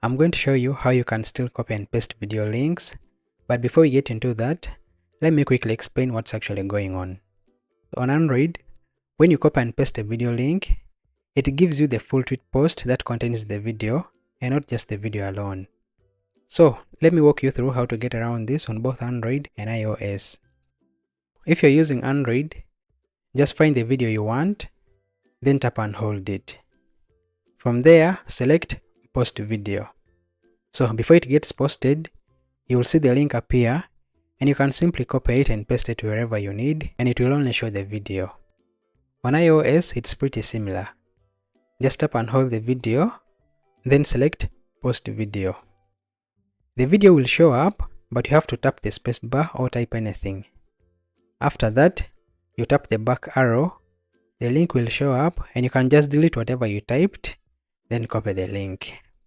I'm going to show you how you can still copy and paste video links, but before we get into that, let me quickly explain what's actually going on. On Android, when you copy and paste a video link, it gives you the full tweet post that contains the video and not just the video alone. So let me walk you through how to get around this on both Android and iOS. If you're using Android, just find the video you want, then tap and hold it. From there, select Post Video. So before it gets posted, you will see the link appear and you can simply copy it and paste it wherever you need, and it will only show the video. On iOS, it's pretty similar. Just tap and hold the video, then select Post Video. The video will show up, but you have to tap the space bar or type anything. After that, you tap the back arrow, the link will show up and you can just delete whatever you typed, then copy the link.